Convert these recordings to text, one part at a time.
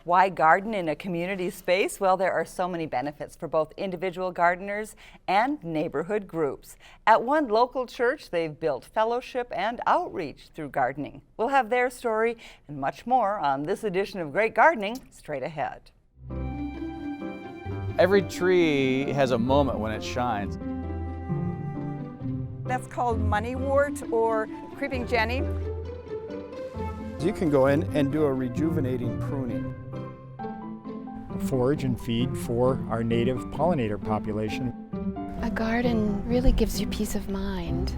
Why garden in a community space? Well, there are so many benefits for both individual gardeners and neighborhood groups. At one local church, they've built fellowship and outreach through gardening. We'll have their story and much more on this edition of Great Gardening straight ahead. Every tree has a moment when it shines. That's called moneywort or creeping Jenny. You can go in and do a rejuvenating pruning. Forage and feed for our native pollinator population. A garden really gives you peace of mind.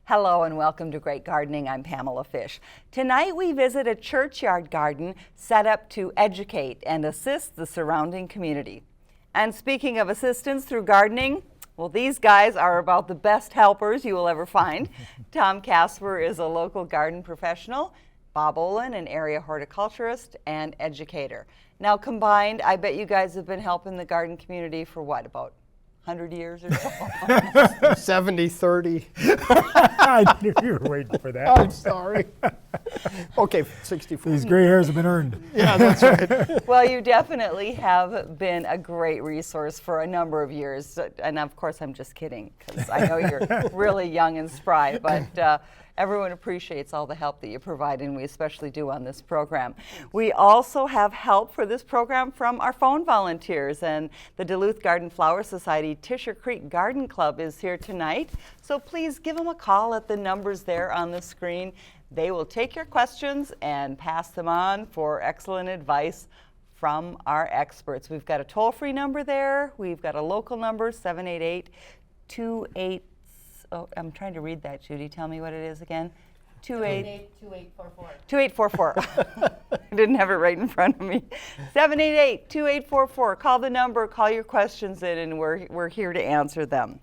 Hello and welcome to Great Gardening. I'm Pamela Fish. Tonight we visit a churchyard garden set up to educate and assist the surrounding community. And speaking of assistance through gardening, well, these guys are about the best helpers you will ever find. Tom Casper is a local garden professional, Bob Olin, an area horticulturist and educator. Now combined, I bet you guys have been helping the garden community for what, about 100 years or so? 70-30. I knew you were waiting for that. I'm sorry. Okay, 64. These gray hairs have been earned. Yeah, that's right. Well, you definitely have been a great resource for a number of years. And of course, I'm just kidding, because I know you're really young and spry, but everyone appreciates all the help that you provide, and we especially do on this program. We also have help for this program from our phone volunteers, and the Duluth Garden Flower Society Tisher Creek Garden Club is here tonight. So please give them a call at the numbers there on the screen. They will take your questions and pass them on for excellent advice from our experts. We've got a toll-free number there. We've got a local number, 788-28. Oh, I'm trying to read that, Judy. Tell me what it is again. 2844. 2844. I didn't have it right in front of me. 788-2844. Call the number, call your questions in, and we're here to answer them.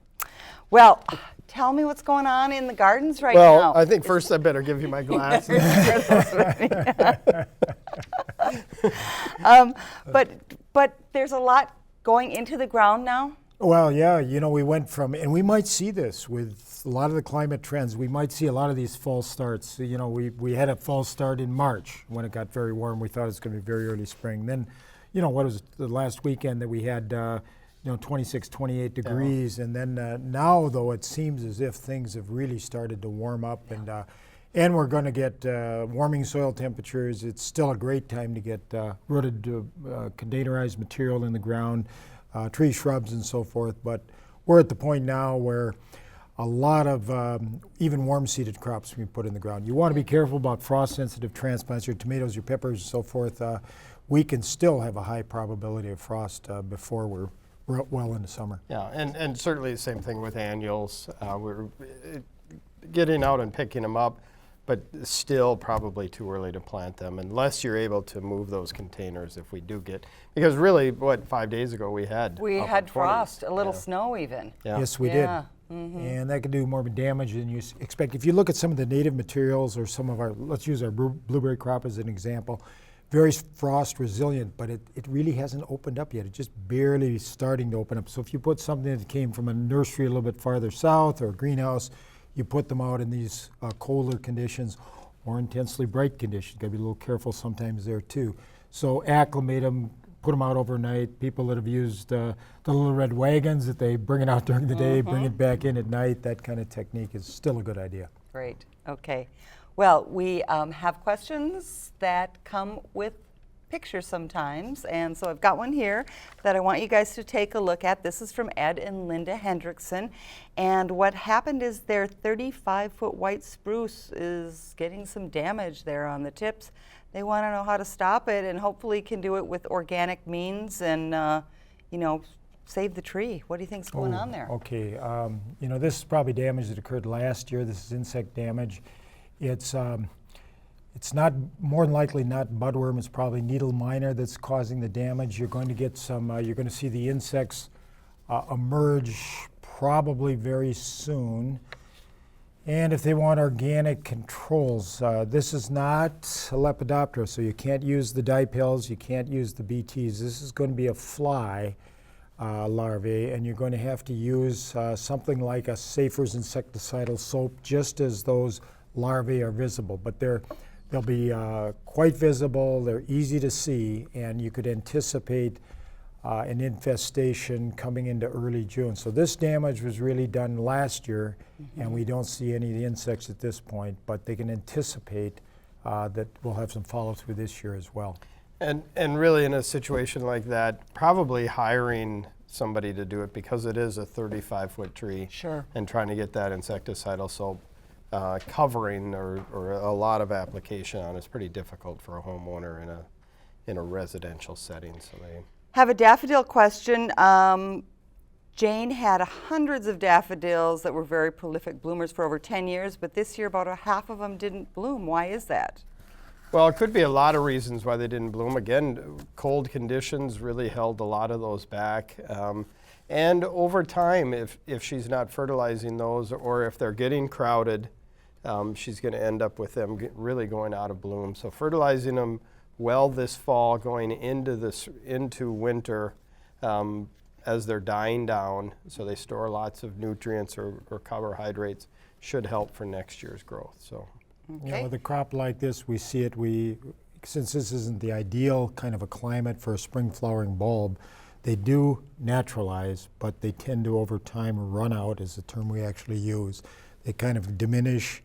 Well, tell me what's going on in the gardens right now. Well, I think first I better give you my glasses. But there's a lot going into the ground now. Well, yeah, you know, we went from, and we might see this with a lot of the climate trends, we might see a lot of these fall starts. You know, we had a fall start in March when it got very warm. We thought it was going to be very early spring. Then, you know, what was it, the last weekend that we had, 26, 28 degrees. And then now, though, it seems as if things have really started to warm up. And we're going to get warming soil temperatures. It's still a great time to get rooted containerized material in the ground. Tree shrubs and so forth, but we're at the point now where a lot of even warm-seeded crops can be put in the ground. You want to be careful about frost-sensitive transplants, your tomatoes, your peppers, and so forth. We can still have a high probability of frost before we're well into summer. Yeah, and certainly the same thing with annuals. We're getting out and picking them up, but still probably too early to plant them unless you're able to move those containers if we do get, because really, 5 days ago we had frost, a little snow even. Yeah. Yes, we did. And that can do more damage than you expect. If you look at some of the native materials or some of our, let's use our blueberry crop as an example, very frost resilient, but it really hasn't opened up yet. It's just barely starting to open up. So if you put something that came from a nursery a little bit farther south or a greenhouse, you put them out in these colder conditions or intensely bright conditions. Got to be a little careful sometimes there too. So acclimate them, put them out overnight. People that have used the little red wagons that they bring it out during the day, bring it back in at night, that kind of technique is still a good idea. Great, okay. Well, we have questions that come with pictures sometimes, and so I've got one here that I want you guys to take a look at. This is from Ed and Linda Hendrickson, and what happened is their 35-foot white spruce is getting some damage there on the tips. They want to know how to stop it, and hopefully can do it with organic means and save the tree. What do you think's going on there? Okay, this is probably damage that occurred last year. This is insect damage. It's not, more than likely not budworm, it's probably needle miner that's causing the damage. You're going to get some, you're going to see the insects emerge probably very soon. And if they want organic controls, this is not a Lepidoptera, so you can't use the dipels, you can't use the BTs. This is going to be a fly larvae, and you're going to have to use something like a Safer's insecticidal soap just as those larvae are visible. But they'll be quite visible, they're easy to see, and you could anticipate an infestation coming into early June. So this damage was really done last year, and we don't see any of the insects at this point, but they can anticipate that we'll have some follow-through this year as well. And really in a situation like that, probably hiring somebody to do it, because it is a 35-foot tree. Sure. And trying to get that insecticidal soap covering or a lot of application on is pretty difficult for a homeowner in a residential setting. So they Have a daffodil question. Jane had hundreds of daffodils that were very prolific bloomers for over 10 years, but this year about half of them didn't bloom. Why is that? Well, it could be a lot of reasons why they didn't bloom. Again, cold conditions really held a lot of those back. And over time, if she's not fertilizing those, or if they're getting crowded, she's going to end up with them really going out of bloom. So fertilizing them well this fall, going into winter, as they're dying down, so they store lots of nutrients or carbohydrates, should help for next year's growth. So. You know, with a crop like this, we see it, since this isn't the ideal kind of a climate for a spring flowering bulb, they do naturalize, but they tend to over time run out, is the term we actually use. They kind of diminish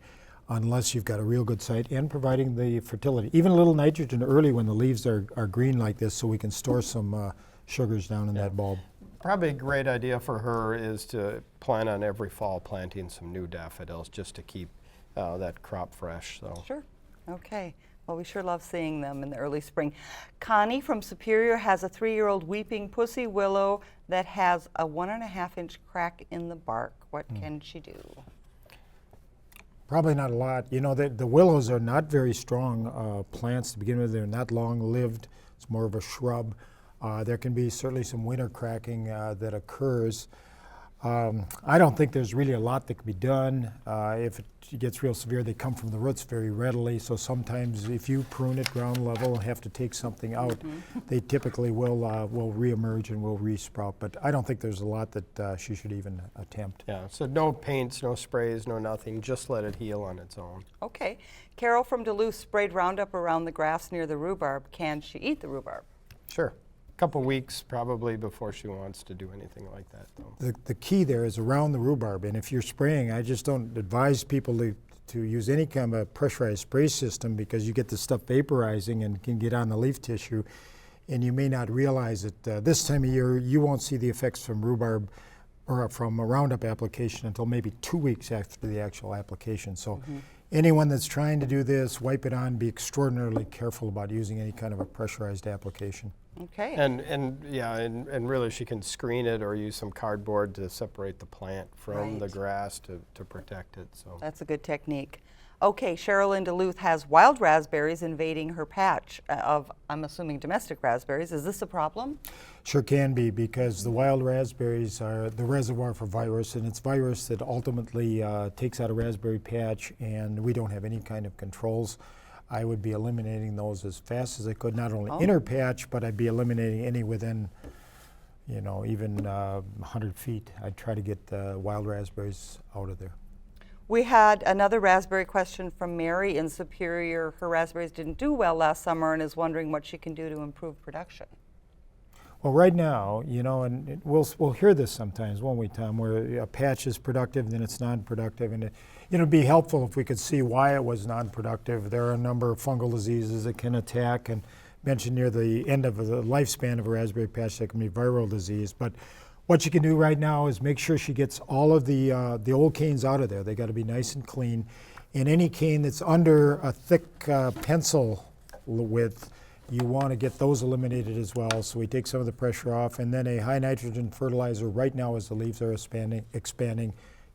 unless you've got a real good site and providing the fertility. Even a little nitrogen early when the leaves are green like this, so we can store some sugars down in that bulb. Probably a great idea for her is to plan on every fall planting some new daffodils just to keep that crop fresh. So. Sure. Okay. Well, we sure love seeing them in the early spring. Connie from Superior has a 3-year-old weeping pussy willow that has a 1.5-inch crack in the bark. What can she do? Probably not a lot. You know, the willows are not very strong plants to begin with. They're not long-lived. It's more of a shrub. There can be certainly some winter cracking that occurs. I don't think there's really a lot that can be done. If it gets real severe, they come from the roots very readily. So sometimes if you prune at ground level and have to take something out, they typically will reemerge and will resprout. But I don't think there's a lot that she should even attempt. Yeah, so no paints, no sprays, no nothing, just let it heal on its own. Okay. Carol from Duluth sprayed Roundup around the grass near the rhubarb. Can she eat the rhubarb? Sure. Couple weeks probably before she wants to do anything like that, though. The key there is around the rhubarb, and if you're spraying, I just don't advise people to use any kind of a pressurized spray system, because you get the stuff vaporizing and can get on the leaf tissue, and you may not realize it. This time of year, you won't see the effects from rhubarb or from a Roundup application until maybe 2 weeks after the actual application. So anyone that's trying to do this, wipe it on, be extraordinarily careful about using any kind of a pressurized application. Okay. And really she can screen it or use some cardboard to separate the plant from the Right. grass to protect it. So That's a good technique. Okay, Cheryl in Duluth has wild raspberries invading her patch of, I'm assuming, domestic raspberries. Is this a problem? Sure can be, because the wild raspberries are the reservoir for virus, and it's virus that ultimately takes out a raspberry patch, and we don't have any kind of controls. I would be eliminating those as fast as I could, not only in her patch, but I'd be eliminating any within, you know, even 100 feet. I'd try to get the wild raspberries out of there. We had another raspberry question from Mary in Superior. Her raspberries didn't do well last summer and is wondering what she can do to improve production. Well, right now, you know, and we'll hear this sometimes, won't we, Tom, where a patch is productive, then it's non-productive, and it'd be helpful if we could see why it was non-productive. There are a number of fungal diseases that can attack, and mentioned near the end of the lifespan of a raspberry patch, that can be viral disease. But what you can do right now is make sure she gets all of the old canes out of there. They got to be nice and clean. And any cane that's under a thick pencil width, you want to get those eliminated as well. So we take some of the pressure off, and then a high nitrogen fertilizer right now as the leaves are expanding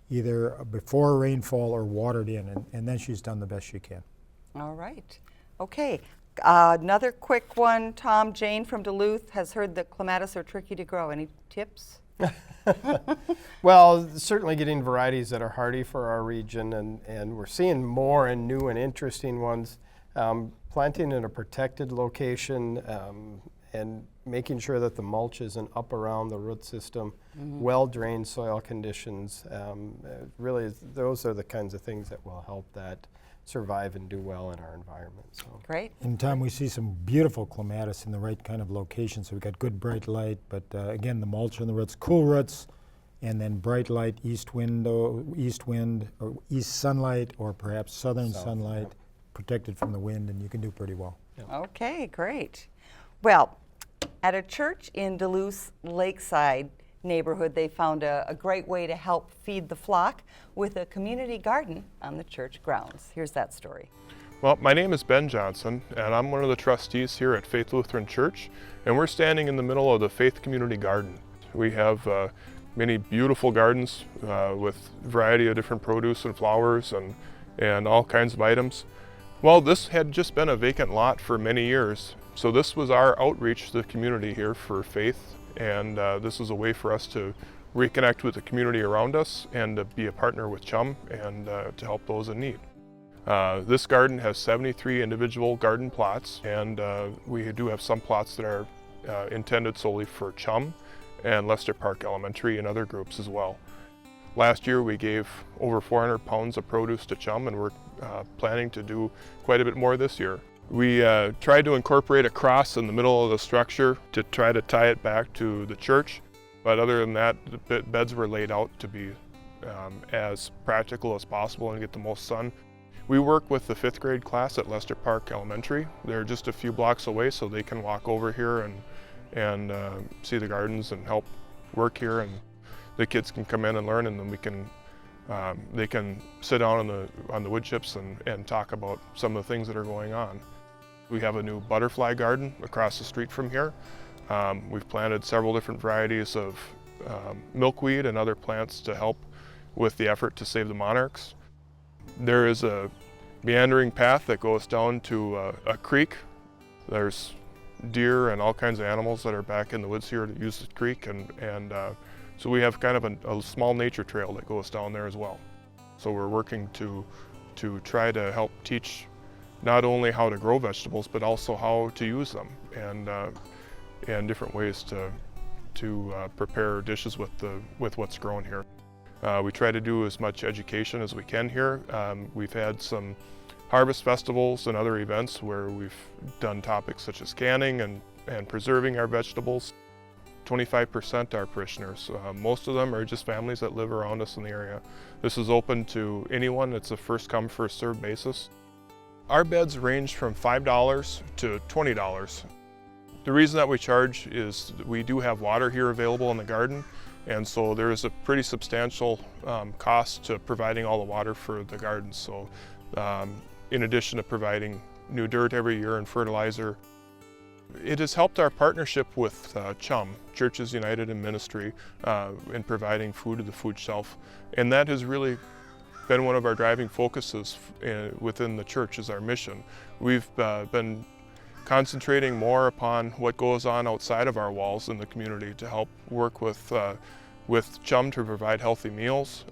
either before rainfall or watered in, and then she's done the best she can. All right. Okay. Another quick one. Tom, Jane from Duluth has heard that clematis are tricky to grow. Any tips? Well, certainly getting varieties that are hardy for our region, and we're seeing more and new and interesting ones. Planting in a protected location and making sure that the mulch isn't up around the root system, well-drained soil conditions. Really, those are the kinds of things that will help that survive and do well in our environment. So. Great. In time, we see some beautiful clematis in the right kind of location. So we've got good bright light, but again, the mulch on the roots, cool roots, and then bright light, east wind, or east sunlight, or perhaps southern sunlight, protected from the wind, and you can do pretty well. Okay, great. Well, at a church in Duluth's Lakeside neighborhood, they found a great way to help feed the flock with a community garden on the church grounds. Here's that story. Well, my name is Ben Johnson, and I'm one of the trustees here at Faith Lutheran Church, and we're standing in the middle of the Faith Community Garden. We have many beautiful gardens with a variety of different produce and flowers and all kinds of items. Well, this had just been a vacant lot for many years, so this was our outreach to the community here for Faith, and this was a way for us to reconnect with the community around us and to be a partner with Chum and to help those in need. This garden has 73 individual garden plots, and we do have some plots that are intended solely for Chum and Lester Park Elementary and other groups as well. Last year we gave over 400 pounds of produce to Chum, and we're planning to do quite a bit more this year. We tried to incorporate a cross in the middle of the structure to try to tie it back to the church, but other than that, the beds were laid out to be as practical as possible and get the most sun. We work with the 5th grade class at Lester Park Elementary. They're just a few blocks away, so they can walk over here and see the gardens and help work here, and the kids can come in and learn, and then they can sit down on the wood chips and talk about some of the things that are going on. We have a new butterfly garden across the street from here. We've planted several different varieties of milkweed and other plants to help with the effort to save the monarchs. There is a meandering path that goes down to a creek. There's deer and all kinds of animals that are back in the woods here to use the creek, and so we have kind of a small nature trail that goes down there as well. So we're working to try to help teach not only how to grow vegetables, but also how to use them, and different ways to prepare dishes with what's grown here. We try to do as much education as we can here. We've had some harvest festivals and other events where we've done topics such as canning and preserving our vegetables. 25% are parishioners. Most of them are just families that live around us in the area. This is open to anyone. It's a first come, first served basis. Our beds range from $5 to $20. The reason that we charge is we do have water here available in the garden, and so there is a pretty substantial cost to providing all the water for the garden. So in addition to providing new dirt every year and fertilizer, it has helped our partnership with Chum, Churches United in Ministry, in providing food to the food shelf. And that has really been one of our driving focuses within the church, is our mission. We've been concentrating more upon what goes on outside of our walls in the community to help work with Chum to provide healthy meals,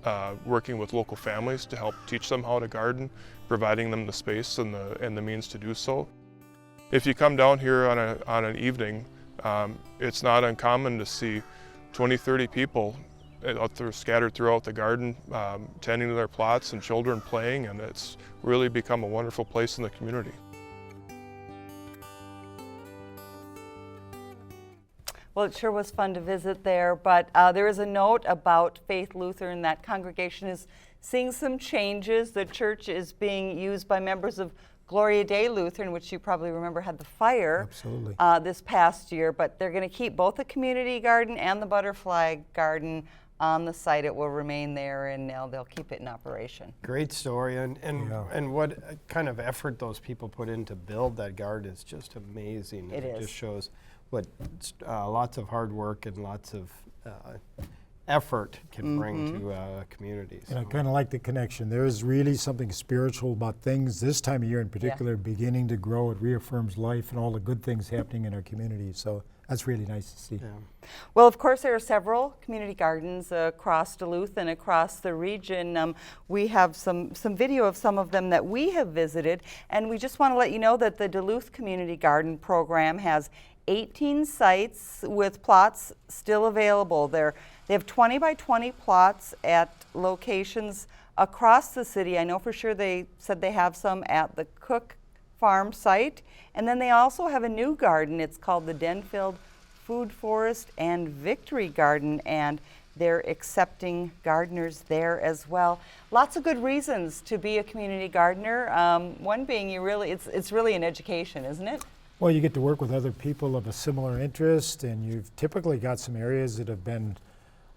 working with local families to help teach them how to garden, providing them the space and the means to do so. If you come down here on an evening, it's not uncommon to see 20-30 people out there scattered throughout the garden, tending to their plots and children playing, and it's really become a wonderful place in the community. Well, it sure was fun to visit there, but there is a note about Faith Lutheran. That congregation is seeing some changes. The church is being used by members of Gloria Dei Lutheran, which you probably remember had the fire this past year, but they're going to keep both the community garden and the butterfly garden on the site. It will remain there, and they'll keep it in operation. Great story, and what kind of effort those people put in to build that garden is just amazing. It is. Just shows what lots of hard work and lots of effort can bring to a community. And I kind of like the connection. There is really something spiritual about things this time of year in particular beginning to grow. It reaffirms life and all the good things happening in our community. So that's really nice to see. Yeah. Well, of course, there are several community gardens across Duluth and across the region. We have some video of some of them that we have visited, and we just want to let you know that the Duluth Community Garden Program has 18 sites with plots still available. They have 20 by 20 plots at locations across the city. I know for sure they said they have some at the Cook Farm site. And then they also have a new garden. It's called the Denfield Food Forest and Victory Garden, and they're accepting gardeners there as well. Lots of good reasons to be a community gardener. One being it's really an education, isn't it? Well, you get to work with other people of a similar interest, and you've typically got some areas that have been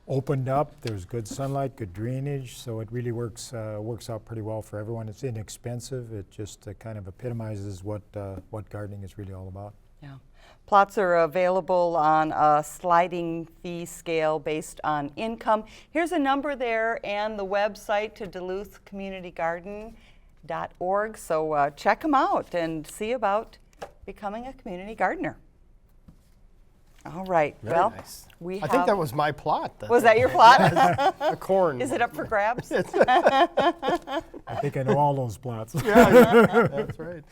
opened up. There's good sunlight, good drainage, so it really works out pretty well for everyone. It's inexpensive. It just kind of epitomizes what gardening is really all about. Yeah. Plots are available on a sliding fee scale based on income. Here's a number there and the website to DuluthCommunityGarden.org. So check them out and see about becoming a community gardener. All right. Very well, nice. we I have. think that was my plot. Was that your plot? A corn. Is it up for grabs? I think I know all those plots. That's right.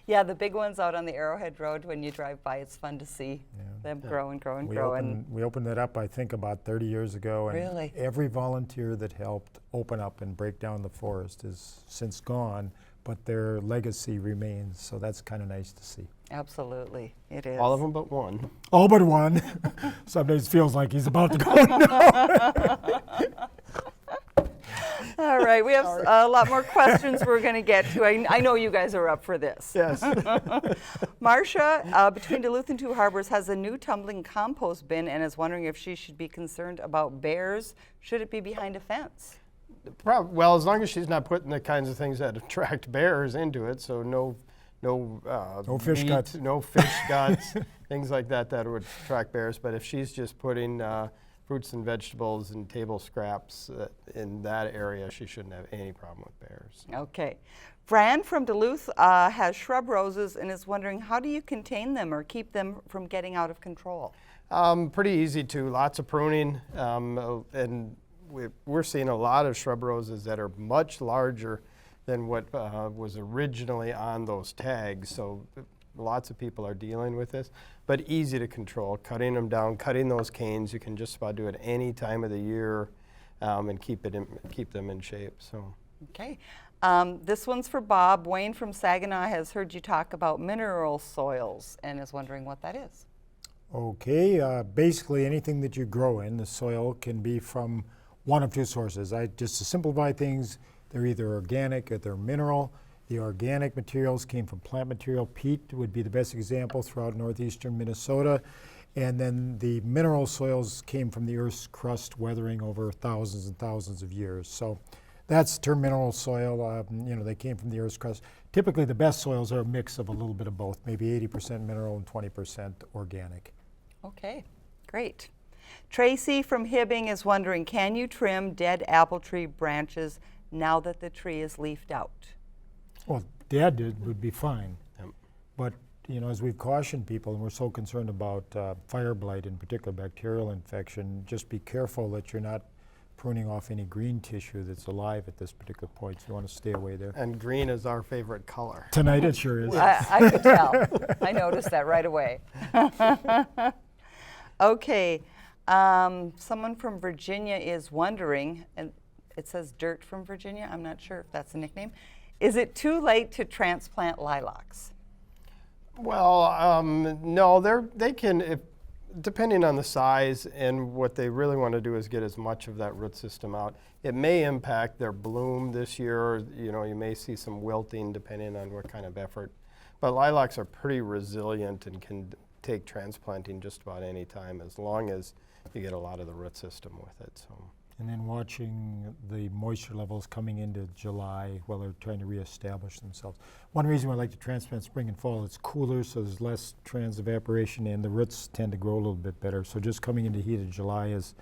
Yeah, the big ones out on the Arrowhead Road, when you drive by, it's fun to see them grow and grow and grow. We opened it up, I think, about 30 years ago. And Really? every volunteer that helped open up and break down the forest is since gone, but their legacy remains. So that's kind of nice to see. Absolutely, it is. All of them but one. All but one. Sometimes feels like he's about to go. All right, we have a lot more questions we're going to get to. I know you guys are up for this. Yes. Marcia, between Duluth and Two Harbors, has a new tumbling compost bin and is wondering if she should be concerned about bears. Should it be behind a fence? Well, as long as she's not putting the kinds of things that attract bears into it, so no fish meat, guts. no fish guts, things like that would attract bears. But if she's just putting fruits and vegetables and table scraps in that area, she shouldn't have any problem with bears. Okay. Fran from Duluth has shrub roses and is wondering, how do you contain them or keep them from getting out of control? Pretty easy to. Lots of pruning, and we're seeing a lot of shrub roses that are much larger than what was originally on those tags. So lots of people are dealing with this, but easy to control. Cutting them down, cutting those canes. You can just about do it any time of the year, and keep them in shape. So. Okay. This one's for Bob. Wayne from Saginaw has heard you talk about mineral soils and is wondering what that is. Okay, basically anything that you grow in, the soil can be from one of two sources. Just to simplify things, they're either organic or they're mineral. The organic materials came from plant material. Peat would be the best example throughout northeastern Minnesota. And then the mineral soils came from the Earth's crust weathering over thousands and thousands of years. So that's the term mineral soil. They came from the Earth's crust. Typically the best soils are a mix of a little bit of both, maybe 80% mineral and 20% organic. Okay, great. Tracy from Hibbing is wondering, can you trim dead apple tree branches now that the tree is leafed out? Well, dead would be fine. But, as we've cautioned people, and we're so concerned about fire blight, in particular bacterial infection, just be careful that you're not pruning off any green tissue that's alive at this particular point. So you want to stay away there. And green is our favorite color. Tonight it sure is. I could tell. I noticed that right away. Okay. Someone from Virginia is wondering, and it says Dirt from Virginia. I'm not sure if that's a nickname. Is it too late to transplant lilacs? Well, no, they can, depending on the size and what they really want to do is get as much of that root system out. It may impact their bloom this year. You may see some wilting depending on what kind of effort. But lilacs are pretty resilient and can take transplanting just about any time as long as you get a lot of the root system with it. So. And then watching the moisture levels coming into July while they're trying to reestablish themselves. One reason I like to transplant spring and fall, it's cooler, so there's less transevaporation and the roots tend to grow a little bit better. So just coming into heat of July is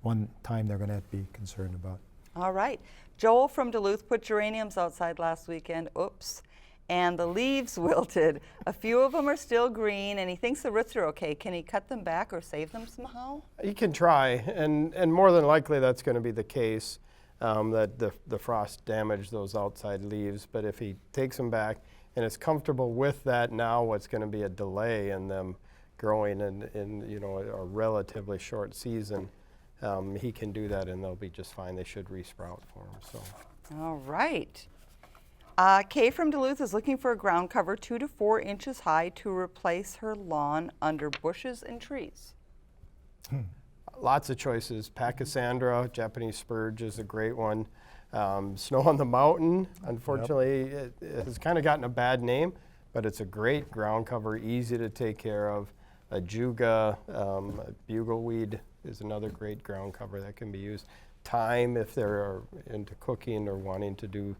one time they're going to have to be concerned about. All right. Joel from Duluth put geraniums outside last weekend. Oops. And the leaves wilted. A few of them are still green, and he thinks the roots are okay. Can he cut them back or save them somehow? You can try, and more than likely that's going to be the case, that the frost damaged those outside leaves. But if he takes them back and is comfortable with that, now what's going to be a delay in them growing in you know, a relatively short season, he can do that and they'll be just fine. They should resprout for him. So. All right. Kay from Duluth is looking for a ground cover 2 to 4 inches high to replace her lawn under bushes and trees. Lots of choices. Pachysandra, Japanese spurge is a great one. Snow on the Mountain, unfortunately, it has kind of gotten a bad name, but it's a great ground cover, easy to take care of. A juga, bugleweed is another great ground cover that can be used. Thyme, if they're into cooking or wanting to do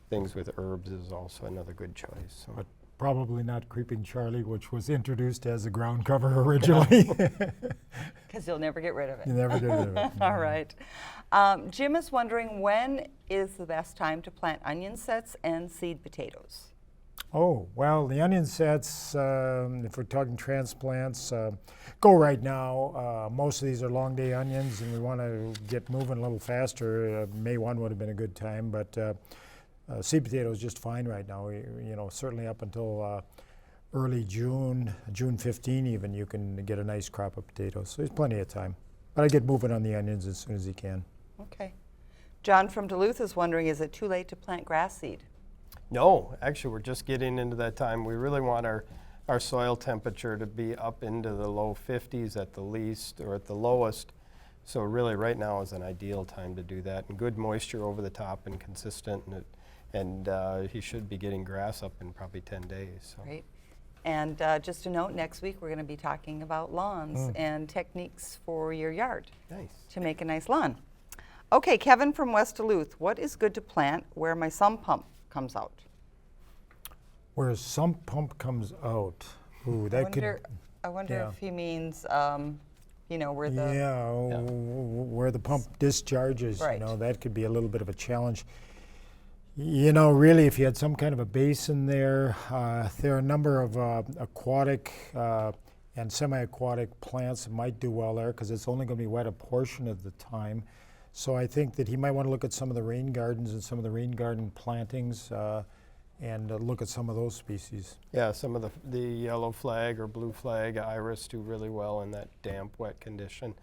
things with herbs, is also another good choice. So. But probably not Creeping Charlie, which was introduced as a ground cover originally. Because you'll never get rid of it. You never get rid of it. All right. Jim is wondering, when is the best time to plant onion sets and seed potatoes? Oh, well, the onion sets, if we're talking transplants, go right now. Most of these are long day onions, and we want to get moving a little faster. May 1 would have been a good time, but seed potato is just fine right now. You know, certainly up until early June, June 15 even, you can get a nice crop of potatoes. So there's plenty of time. But I get moving on the onions as soon as you can. Okay. John from Duluth is wondering, is it too late to plant grass seed? No, actually, we're just getting into that time. We really want our soil temperature to be up into the low 50s at the least, or at the lowest. So really right now is an ideal time to do that. And good moisture over the top and consistent, and he should be getting grass up in probably 10 days. So. Great. And just a note, next week we're going to be talking about lawns and techniques for your yard to make a nice lawn. Okay, Kevin from West Duluth, what is good to plant where my sump pump comes out? Where a sump pump comes out. Ooh, that I wonder yeah. if he means, you know, where the... where the pump discharges, Right. you know, that could be a little bit of a challenge. You know, really, if you had some kind of a basin there, there are a number of aquatic and semi-aquatic plants that might do well there because it's only going to be wet a portion of the time. So I think that he might want to look at some of the rain gardens and some of the rain garden plantings and look at some of those species. Yeah, some of the yellow flag or blue flag iris do really well in that damp, wet condition.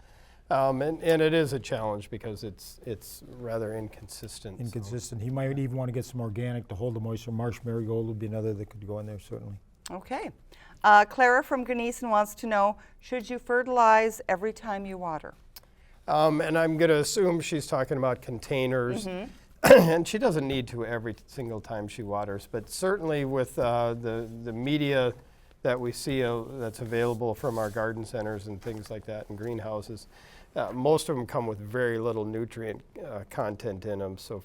And it is a challenge because it's rather inconsistent. Inconsistent. He might even want to get some organic to hold the moisture. Marsh marigold would be another that could go in there, certainly. Okay. Clara from Gunnison wants to know, should you fertilize every time you water? And I'm going to assume she's talking about containers. And she doesn't need to every single time she waters, but certainly with the media that we see that's available from our garden centers and things like that and greenhouses, most of them come with very little nutrient content in them. So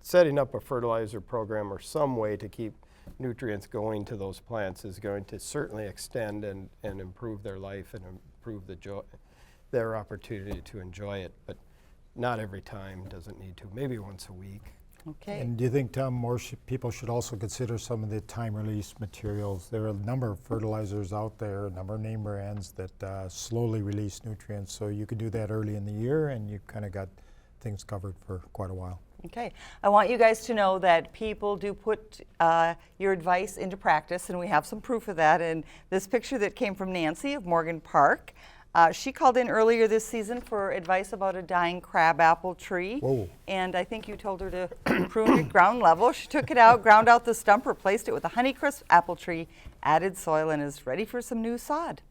setting up a fertilizer program or some way to keep nutrients going to those plants is going to certainly extend and improve their life and improve their opportunity to enjoy it. But not every time, doesn't need to, maybe once a week. Okay. And do you think, Tom, more people should also consider some of the time-release materials? There are a number of fertilizers out there, a number of name brands that slowly release nutrients. So you could do that early in the year, and you kind of got things covered for quite a while. Okay. I want you guys to know that people do put your advice into practice, and we have some proof of that. And this picture that came from Nancy of Morgan Park, she called in earlier this season for advice about a dying crabapple tree. Whoa. And I think you told her to prune it ground level. She took it out, ground out the stump, replaced it with a Honeycrisp apple tree, added soil, and is ready for some new sod.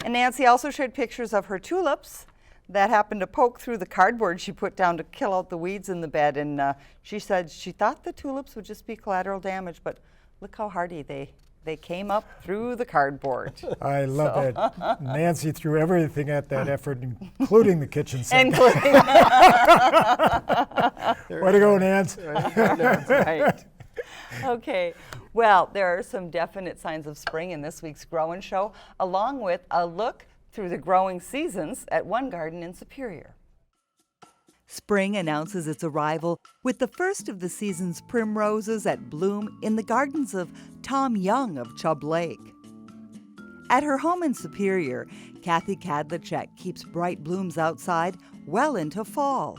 And Nancy also shared pictures of her tulips that happened to poke through the cardboard she put down to kill out the weeds in the bed. And she said she thought the tulips would just be collateral damage, but look how hardy they came up through the cardboard. I love it. Nancy threw everything at that effort, including the kitchen sink. Including Way to go, Nance. right. Okay. Well, there are some definite signs of spring in this week's Grow and Show, along with a look through the growing seasons at one garden in Superior. Spring announces its arrival with the first of the season's primroses at bloom in the gardens of Tom Young of Chubb Lake. At her home in Superior, Kathy Kadlachek keeps bright blooms outside well into fall.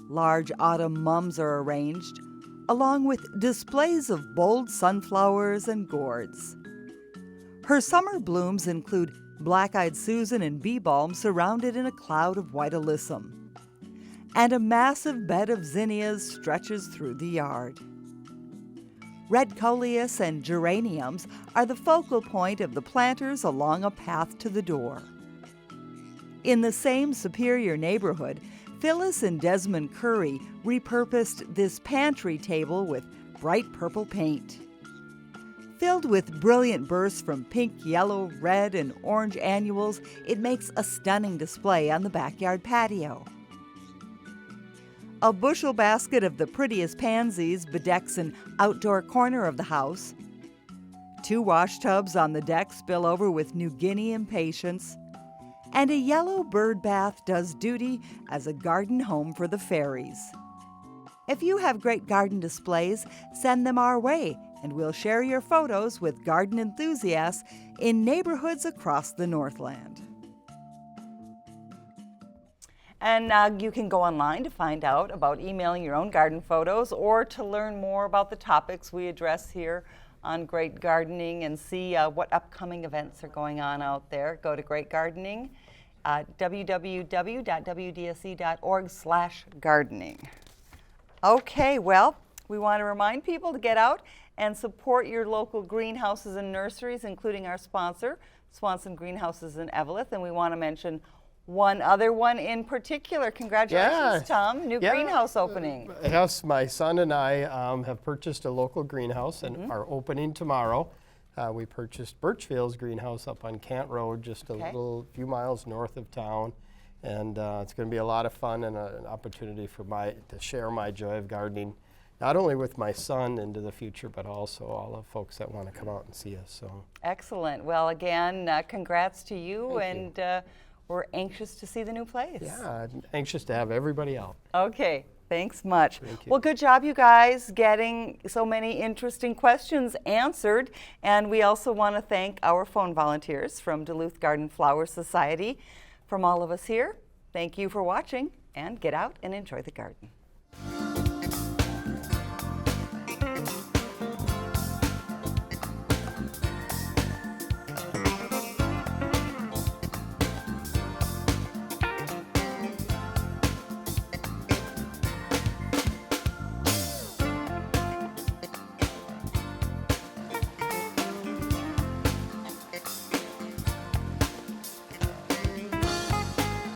Large autumn mums are arranged, along with displays of bold sunflowers and gourds. Her summer blooms include black-eyed Susan and bee balm surrounded in a cloud of white alyssum. And a massive bed of zinnias stretches through the yard. Red coleus and geraniums are the focal point of the planters along a path to the door. In the same Superior neighborhood, Phyllis and Desmond Curry repurposed this pantry table with bright purple paint. Filled with brilliant bursts from pink, yellow, red, and orange annuals, it makes a stunning display on the backyard patio. A bushel basket of the prettiest pansies bedecks an outdoor corner of the house. 2 wash tubs on the deck spill over with New Guinea impatiens. And a yellow bird bath does duty as a garden home for the fairies. If you have great garden displays, send them our way, and we'll share your photos with garden enthusiasts in neighborhoods across the Northland. And you can go online to find out about emailing your own garden photos or to learn more about the topics we address here on Great Gardening and see what upcoming events are going on out there. Go to Great Gardening, www.wdse.org/gardening. Okay, well, we want to remind people to get out and support your local greenhouses and nurseries, including our sponsor, Swanson Greenhouses in Eveleth. And we want to mention one other one in particular. Congratulations, Tom. New greenhouse opening. Yes, my son and I have purchased a local greenhouse and are opening tomorrow. We purchased Birchfield's greenhouse up on Kent Road, just a few miles north of town. And it's going to be a lot of fun and an opportunity for to share my joy of gardening, not only with my son into the future, but also all the folks that want to come out and see us. So excellent. Well, again, congrats to you. Thank you. We're anxious to see the new place. Yeah, I'm anxious to have everybody out. Okay, thanks much. Thank you. Well, good job, you guys, getting so many interesting questions answered. And we also want to thank our phone volunteers from Duluth Garden Flower Society. From all of us here, thank you for watching, and get out and enjoy the garden.